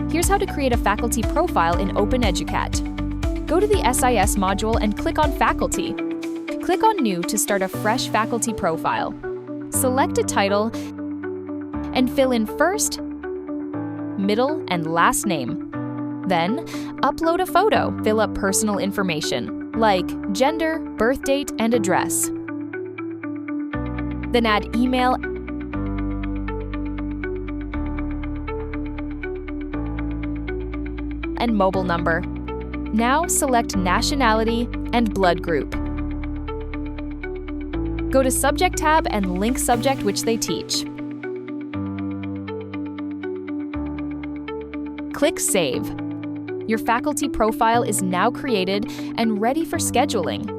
Here's how to create a faculty profile in OpenEduCat. Go to the SIS module and click on Faculty. Click on New to start a fresh faculty profile. Select a title and fill in first, middle, and last name. Then, upload a photo. Fill up personal information, like gender, birth date, and address. Then add email and mobile number. Now select nationality and blood group. Go to Subject tab and link subject which they teach. Click Save. Your faculty profile is now created and ready for scheduling.